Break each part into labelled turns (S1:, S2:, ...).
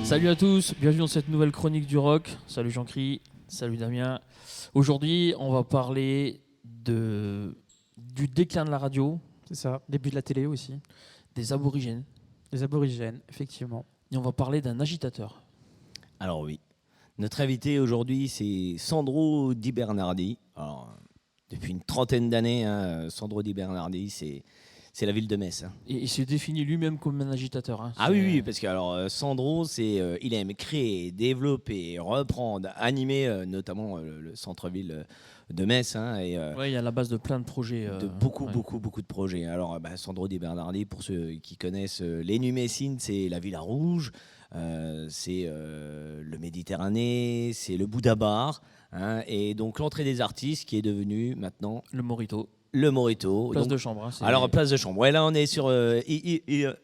S1: Salut à tous, bienvenue dans cette nouvelle chronique du rock. Salut Jean-Cri, salut Damien. Aujourd'hui, on va parler du déclin de la radio,
S2: C'est ça, début de la télé aussi.
S1: des aborigènes,
S2: Les aborigènes, effectivement.
S1: et on va parler d'un agitateur.
S3: Alors oui, notre invité aujourd'hui, c'est Sandro Di Bernardi. Alors, depuis une trentaine d'années, Sandro Di Bernardi, c'est la ville de Metz.
S1: Et il se définit lui-même comme un agitateur.
S3: Ah oui, parce que alors, Sandro, il aime créer, développer, reprendre, animer notamment le centre-ville de Metz.
S1: Ouais, il y a la base de plein de projets.
S3: De beaucoup de projets. Alors, Sandro Di Bernardi, pour ceux qui connaissent les Numessines, c'est la Villa Rouge, c'est le Méditerranée, c'est le Bouddha Bar, et donc l'entrée des artistes qui est devenue maintenant
S1: Le Morito,
S3: le Morito.
S1: place
S3: Donc,
S1: de chambre.
S3: alors, place de chambre. Ouais, là, on est sur. Il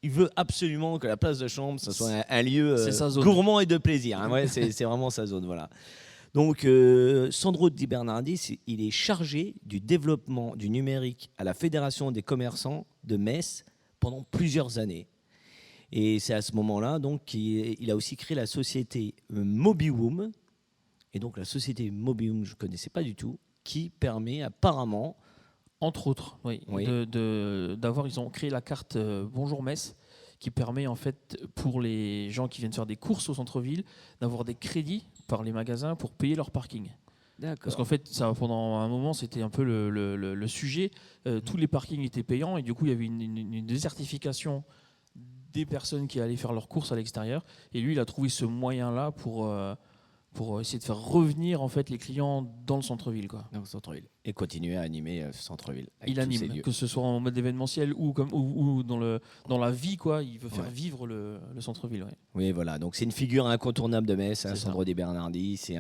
S3: veut absolument que la place de chambre, ce soit un lieu
S1: C'est sa zone.
S3: gourmand et de plaisir. Ouais, c'est vraiment sa zone. Voilà. Donc, Sandro Di Bernardi, il est chargé du développement du numérique à la Fédération des commerçants de Metz pendant plusieurs années. Et c'est à ce moment-là donc, qu'il a aussi créé la société Mobiwoom. Et donc, la société Mobiwoom, je ne connaissais pas du tout, qui permet apparemment.
S1: Entre autres, oui. Ils ont créé la carte Bonjour Metz, qui permet en fait pour les gens qui viennent faire des courses au centre-ville d'avoir des crédits par les magasins pour payer leur parking.
S3: D'accord.
S1: Parce qu'en fait, ça, pendant un moment, c'était un peu le sujet. Tous les parkings étaient payants et du coup, il y avait une désertification des personnes qui allaient faire leurs courses à l'extérieur. Et lui, il a trouvé ce moyen-là pour essayer de faire revenir en fait les clients dans le centre-ville, quoi.
S3: Dans le centre-ville. Et continuer à animer ce centre-ville.
S1: Il anime, que ce soit en mode événementiel ou dans la vie, quoi. Il veut faire vivre le centre-ville. Ouais.
S3: Oui, voilà. Donc c'est une figure incontournable de Metz,
S1: C'est
S3: Sandro Di Bernardi. C'est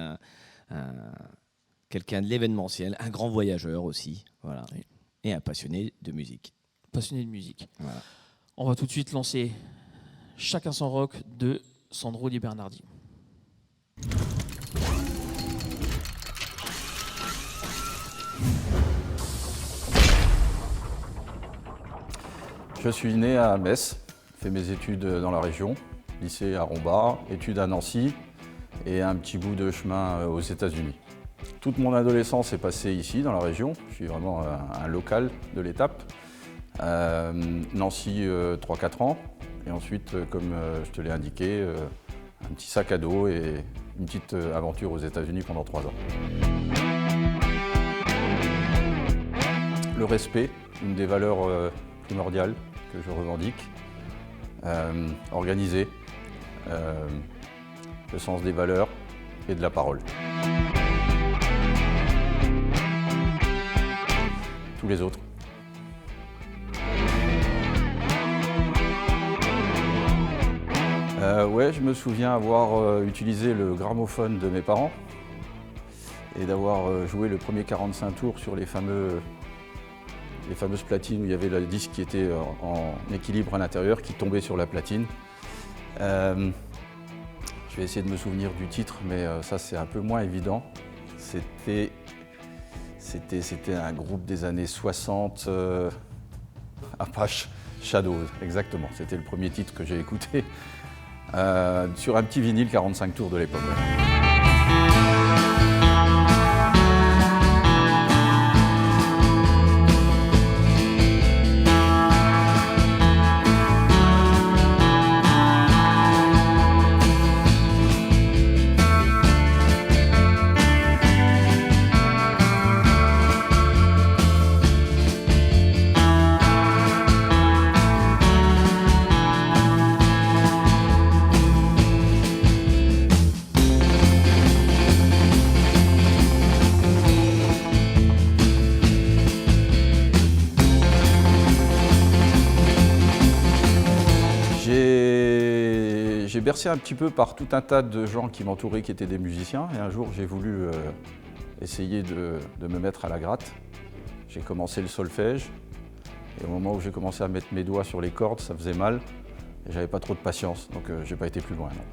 S3: quelqu'un de l'événementiel, un grand voyageur aussi, voilà,
S1: Oui.
S3: et un passionné de musique.
S1: Passionné de musique.
S3: Voilà.
S1: On va tout de suite lancer Chacun son rock de Sandro Di Bernardi.
S4: Je suis né à Metz, fait mes études dans la région, lycée à Rombart, études à Nancy et un petit bout de chemin aux États-Unis. Toute mon adolescence est passée ici, dans la région. Je suis vraiment un local de l'étape. Nancy, 3-4 ans. Et ensuite, comme je te l'ai indiqué, un petit sac à dos et une petite aventure aux États-Unis pendant 3 ans. Le respect, une des valeurs primordiales que je revendique. Organiser, le sens des valeurs et de la parole. Tous les autres. Je me souviens avoir utilisé le gramophone de mes parents et d'avoir joué le premier 45 tours sur les fameuses platines où il y avait le disque qui était en équilibre à l'intérieur, qui tombait sur la platine. Je vais essayer de me souvenir du titre, mais ça c'est un peu moins évident. C'était un groupe des années 60, Apache Shadows, exactement. C'était le premier titre que j'ai écouté sur un petit vinyle 45 tours de l'époque. Ouais. J'ai bercé un petit peu par tout un tas de gens qui m'entouraient, qui étaient des musiciens. Et un jour, j'ai voulu essayer de me mettre à la gratte. J'ai commencé le solfège. Et au moment où j'ai commencé à mettre mes doigts sur les cordes, ça faisait mal. Et j'avais pas trop de patience, donc j'ai pas été plus loin. Non.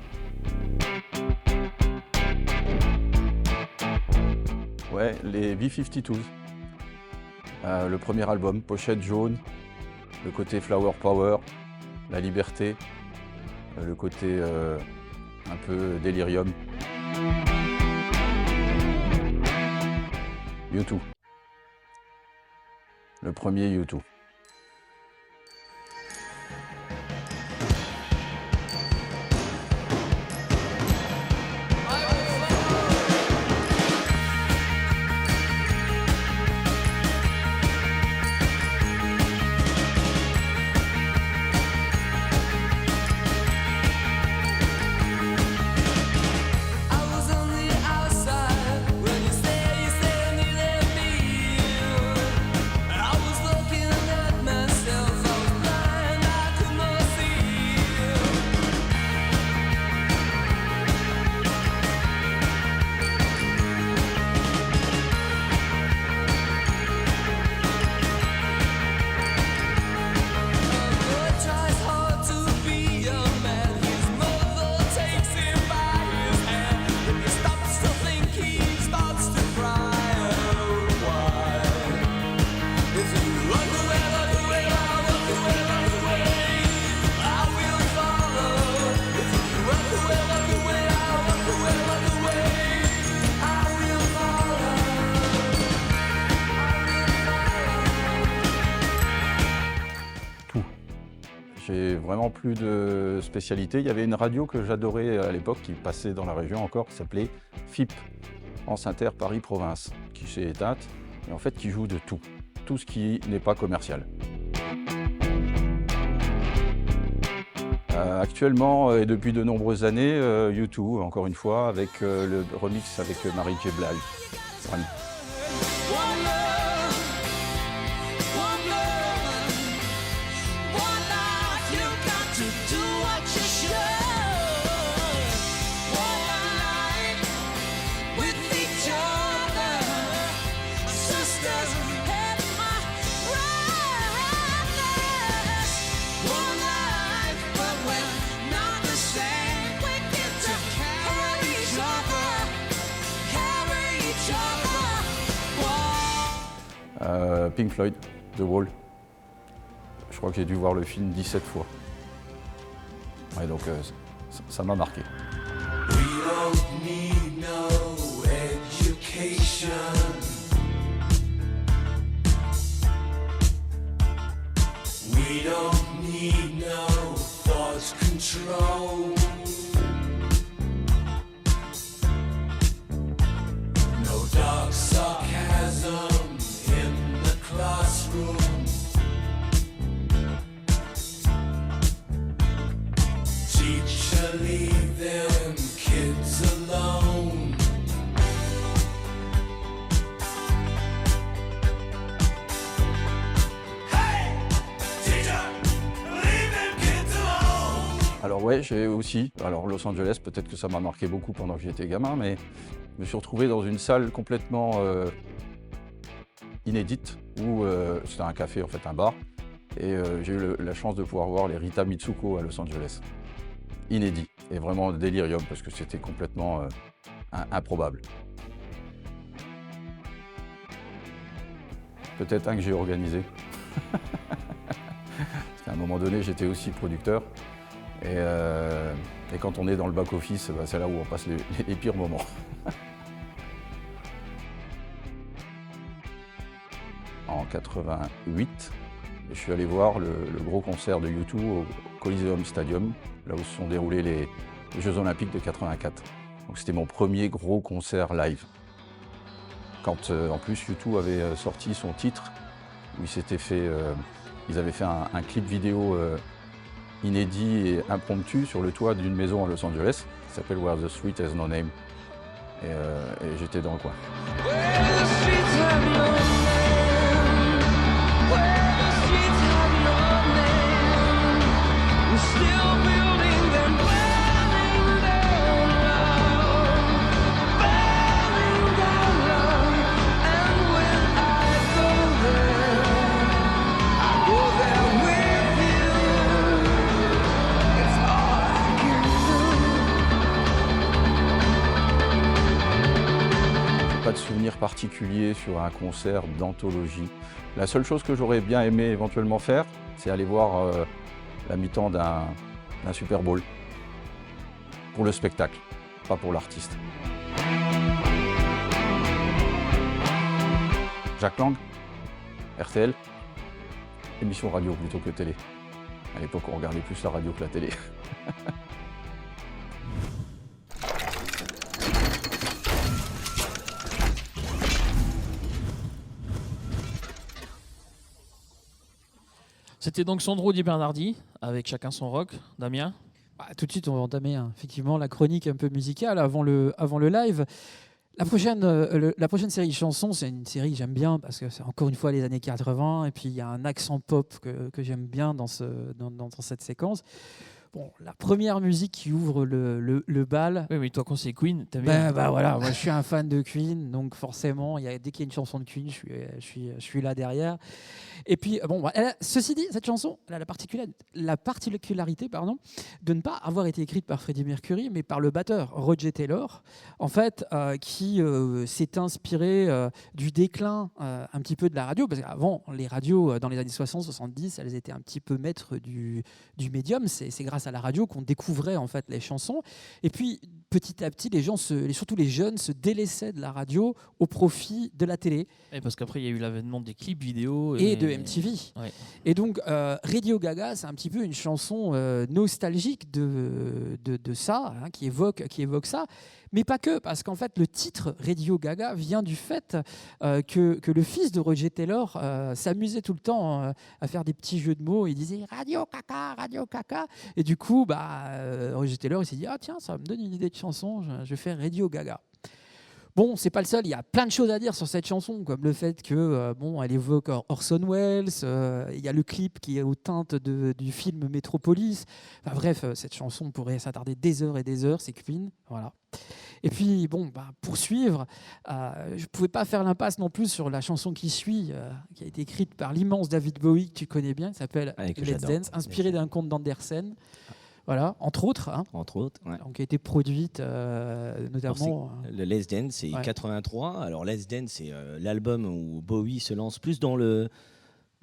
S4: Ouais, les B-52s. Le premier album, pochette jaune, le côté Flower Power, la liberté. le côté un peu délirium. U2. Le premier U2. J'ai vraiment plus de spécialité. Il y avait une radio que j'adorais à l'époque qui passait dans la région encore, qui s'appelait FIP, France Inter Paris Province, qui s'est éteinte et en fait qui joue de tout ce qui n'est pas commercial. Actuellement et depuis de nombreuses années, U2, encore une fois, avec le remix avec Mary J. Blige. One. Pink Floyd, The Wall. Je crois que j'ai dû voir le film 17 fois. Ouais, donc ça m'a marqué.
S5: We don't need no education. We don't need no thought control. No dark sarcasm in the classroom. Teacher, leave them kids alone. Hey, teacher, leave them kids alone.
S4: Alors ouais, j'ai aussi, alors Los Angeles, peut-être que ça m'a marqué beaucoup pendant que j'étais gamin, mais je me suis retrouvé dans une salle complètement inédite, où c'était un café, en fait un bar, et j'ai eu la chance de pouvoir voir les Rita Mitsuko à Los Angeles. Inédit, et vraiment délirium, parce que c'était complètement improbable. Peut-être un que j'ai organisé. Parce qu'à un moment donné, j'étais aussi producteur, et quand on est dans le back-office, c'est là où on passe les pires moments. En 88, je suis allé voir le gros concert de U2 au Coliseum Stadium, là où se sont déroulés les Jeux Olympiques de 84. Donc c'était mon premier gros concert live. Quand en plus U2 avait sorti son titre, où ils avaient fait un clip vidéo inédit et impromptu sur le toit d'une maison à Los Angeles, qui s'appelle Where the Street Has No Name. Et j'étais dans le coin. Pas de souvenir particulier sur un concert d'anthologie. La seule chose que j'aurais bien aimé éventuellement faire, c'est aller voir la mi-temps d'un d'un Super Bowl. Pour le spectacle, pas pour l'artiste. Jacques Lang, RTL, émission radio plutôt que télé. À l'époque, on regardait plus la radio que la télé.
S1: C'était donc Sandro Di Bernardi avec Chacun son rock. Damien?
S2: Bah, tout de suite, on va entamer effectivement la chronique un peu musicale avant le live. La prochaine série chansons, c'est une série que j'aime bien parce que c'est encore une fois les années 80 et puis il y a un accent pop que j'aime bien dans cette séquence. Bon, la première musique qui ouvre le bal.
S1: Oui, mais toi, quand c'est Queen, t'aimes bien.
S2: Voilà, moi je suis un fan de Queen, donc forcément, dès qu'il y a une chanson de Queen, je suis là derrière. Et puis, ceci dit, cette chanson, elle a la particularité de ne pas avoir été écrite par Freddie Mercury, mais par le batteur Roger Taylor, en fait, qui s'est inspiré du déclin un petit peu de la radio, parce qu'avant, les radios, dans les années 60-70, elles étaient un petit peu maîtres du médium. C'est grâce à la radio qu'on découvrait en fait les chansons. Et puis, petit à petit, les gens, surtout les jeunes, se délaissaient de la radio au profit de la télé.
S1: Et parce qu'après, il y a eu l'avènement des clips vidéo.
S2: Et de MTV.
S1: Ouais.
S2: Et donc, Radio Gaga, c'est un petit peu une chanson nostalgique de ça, qui évoque ça. Mais pas que, parce qu'en fait, le titre Radio Gaga vient du fait que le fils de Roger Taylor s'amusait tout le temps à faire des petits jeux de mots. Il disait Radio Caca. Et du coup, Roger Taylor il s'est dit tiens, ça me donne une idée de chanson, je vais faire Radio Gaga. Bon, c'est pas le seul, il y a plein de choses à dire sur cette chanson, comme le fait que elle évoque Orson Welles, il y a le clip qui est aux teintes du film Metropolis. Enfin, bref, cette chanson pourrait s'attarder des heures et des heures, c'est Queen, voilà. Et puis, pour suivre, je ne pouvais pas faire l'impasse non plus sur la chanson qui suit, qui a été écrite par l'immense David Bowie, que tu connais bien, qui s'appelle Let's Dance, inspirée d'un conte d'Andersen. Voilà, entre autres.
S3: Entre autres, ouais.
S2: Donc, qui a été produite notamment.
S3: Le Let's Dance, c'est 83. Alors, Let's Dance, c'est l'album où Bowie se lance plus dans le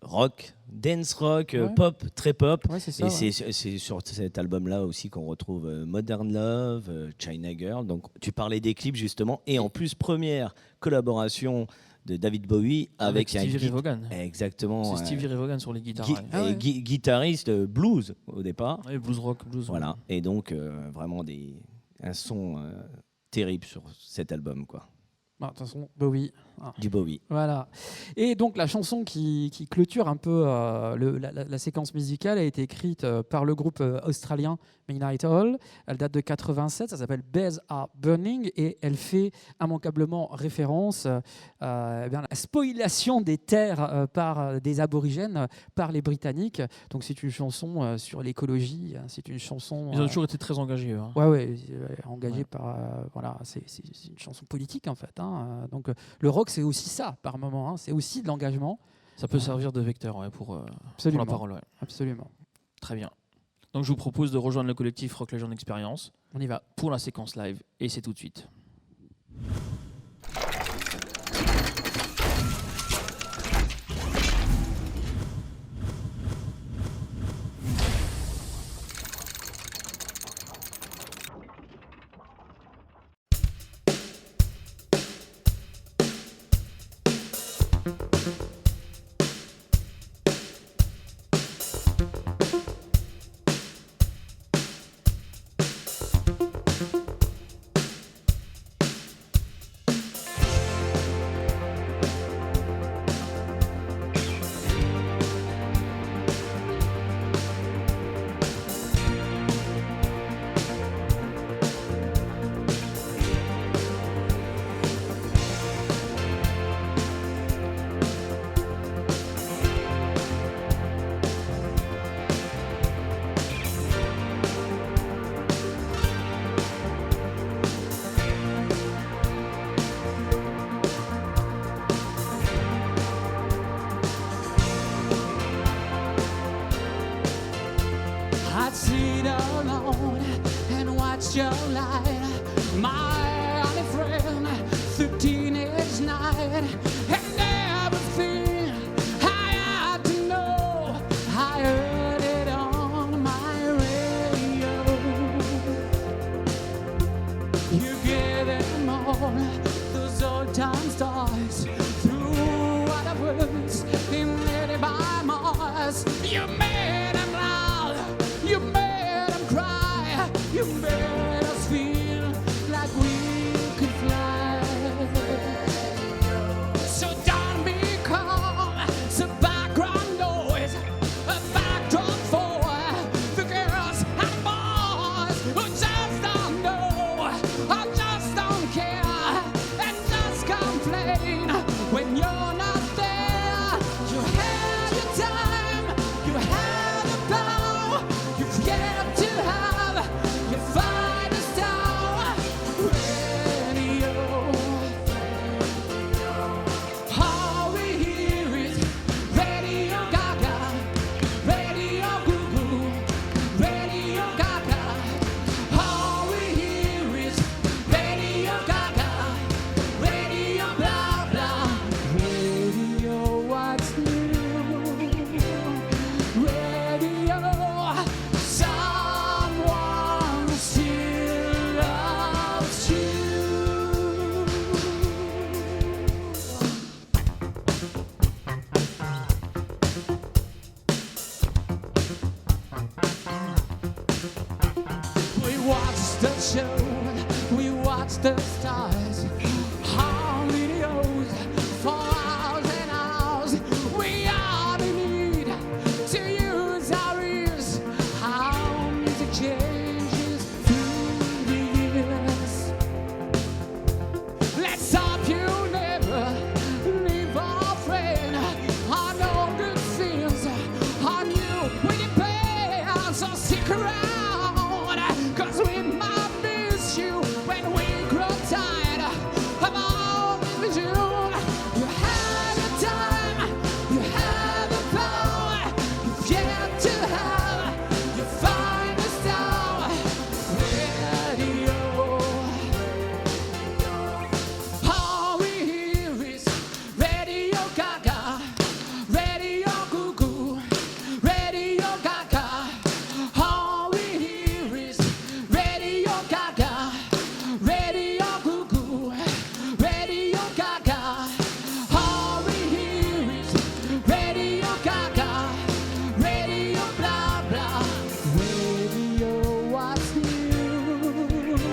S3: rock, dance rock, pop, très pop.
S2: Ouais, c'est ça,
S3: et c'est sur cet album-là aussi qu'on retrouve Modern Love, China Girl. Donc, tu parlais des clips, justement. Et en plus, première collaboration de David Bowie avec
S1: Stevie Ray Vaughan.
S3: Exactement.
S1: C'est Stevie Ray Vaughan sur les guitares.
S3: Guitariste blues au départ.
S1: Oui, blues rock.
S3: Voilà. Et donc, vraiment un son terrible sur cet album, quoi.
S2: De toute façon, Bowie.
S3: Du Bowie.
S2: Voilà. Et donc la chanson qui clôture un peu la séquence musicale a été écrite par le groupe australien Midnight Oil. Elle date de 87, ça s'appelle Bears Are Burning et elle fait immanquablement référence à la spoliation des terres par des aborigènes, par les Britanniques. Donc c'est une chanson sur l'écologie, c'est une chanson...
S1: Ils ont toujours été très engagés. Hein.
S2: Engagés par... c'est une chanson politique en fait. Donc le rock, c'est aussi ça par moment, c'est aussi de l'engagement.
S1: Ça peut servir de vecteur pour la parole. Ouais.
S2: Absolument.
S1: Très bien. Donc je vous propose de rejoindre le collectif Rock Legend Experience.
S2: On y va.
S1: Pour la séquence live, et c'est tout de suite.
S6: I'd sit alone and watch your light, my only friend, through teenage night, and everything I had to know, I heard it on my radio. made us feel like we could fly. So don't become the background noise, a backdrop for the girls and boys who just don't know, or just don't care, and just complain when you're not there. You had your time, you had a bow, you've yet to have your finest hour. Radio, all we hear is Radio Gaga, Radio Goo Goo, Radio Gaga. All we hear is Radio Gaga, Radio blah blah. Radio what's new? Radio, someone still loves you. We watch the show, we watch the stars on videos for hours and hours. We are in need to use our ears. How music changes through the years. Let's hope you never leave our friend. I know good things on you when you pay. So stick around, 'cause we might miss you when we grow tired of all with you. You had your time, you had the power, you've yet to have your finest hour. Radio, all we hear is Radio Gaga, Radio Goo Goo, Radio Gaga. All we hear is Radio Gaga, Radio Goo Goo, Radio Gaga. All we hear is Radio Gaga, Radio blah blah. Radio what's new?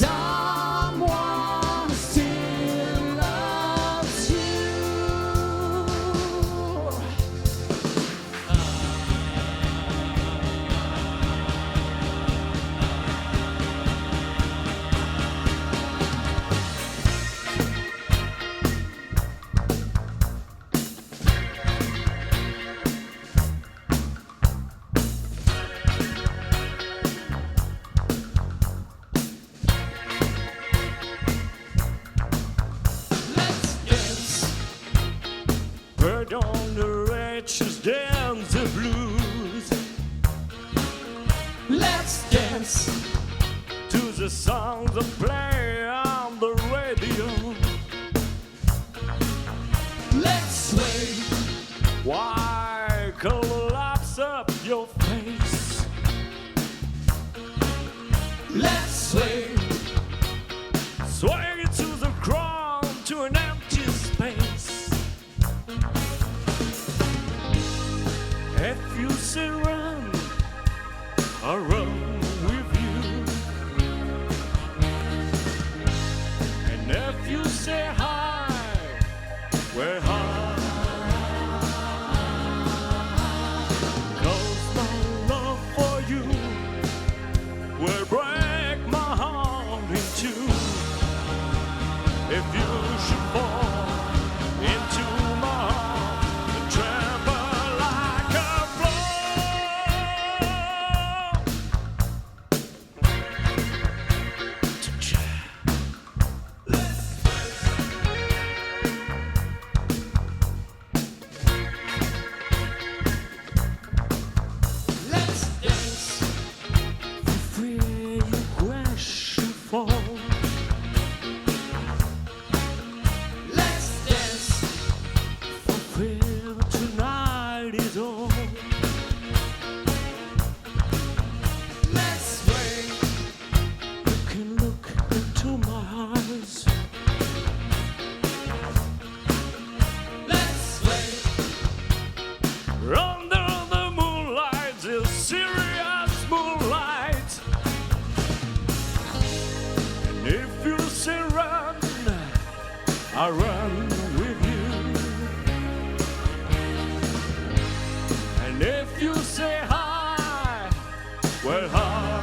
S6: Someone still loves you. Let's dance.
S5: Bird on the wretches dance the blues.
S6: Let's dance.
S5: To the songs that play on the radio.
S6: Let's sway.
S5: Why collapse up your face?
S6: Let's sway.
S5: Swing it to the ground, to an empty space. If you say run, I'll run with you. I run with you. And if you say hi, well, hi.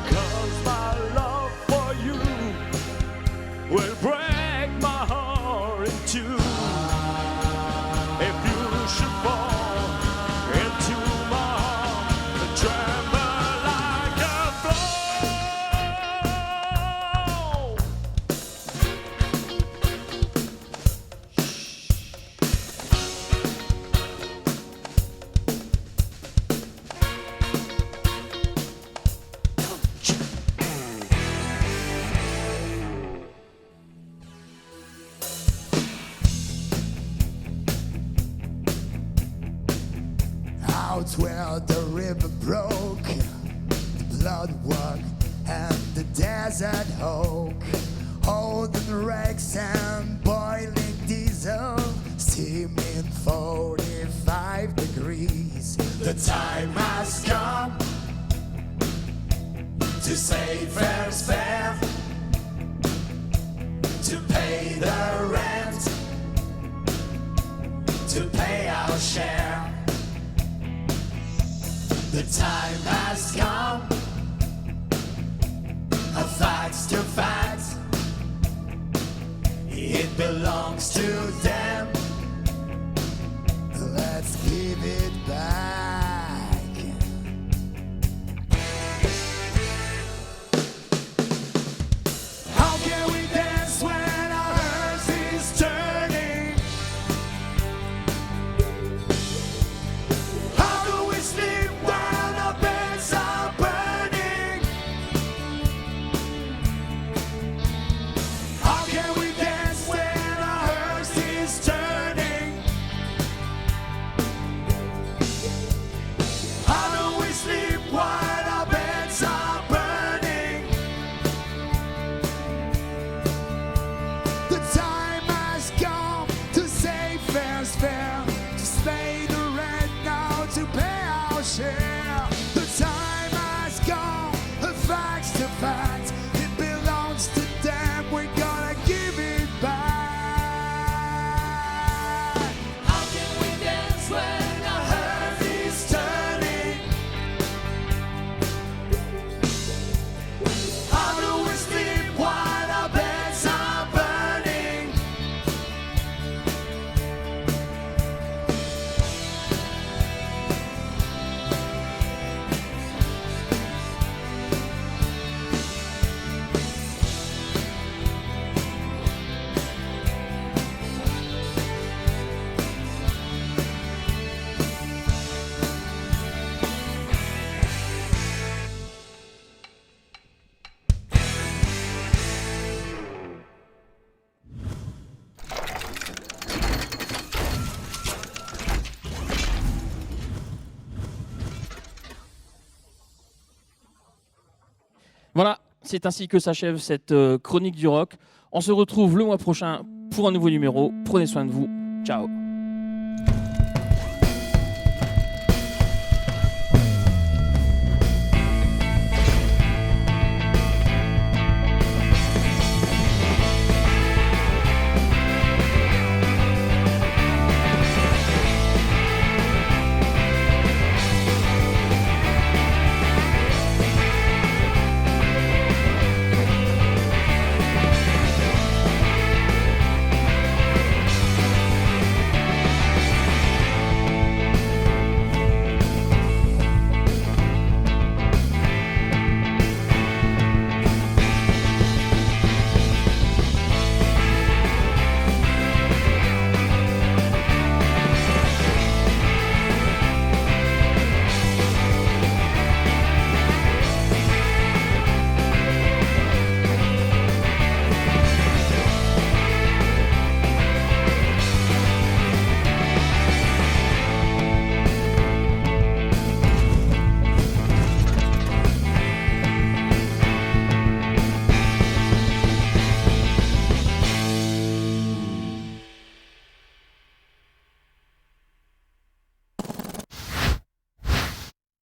S5: Because my love for you will break my heart in two. If you should fall into my arms and tremble like a
S7: Out where the river broke, the blood won, and the desert oak, holding wrecks and boiling diesel, steaming 45 degrees. The time has come to save fair's fair, to pay the rent, to pay our share. The time has come, a facts to facts. It belongs to them. Let's give it back. How can we dance when our hearse is turning? How do we sleep while our beds are burning? How can we dance when our hearse is turning? How do we sleep while our beds are burning? The time has come to say fair's fair, to pay the rent now, to pay our share. The time has come, the facts to facts. It belongs to them, we're gonna give it back. How can we dance when our heart is turning? How do we sleep while our beds are burning?
S1: Voilà, c'est ainsi que s'achève cette chronique du rock. On se retrouve le mois prochain pour un nouveau numéro. Prenez soin de vous. Ciao.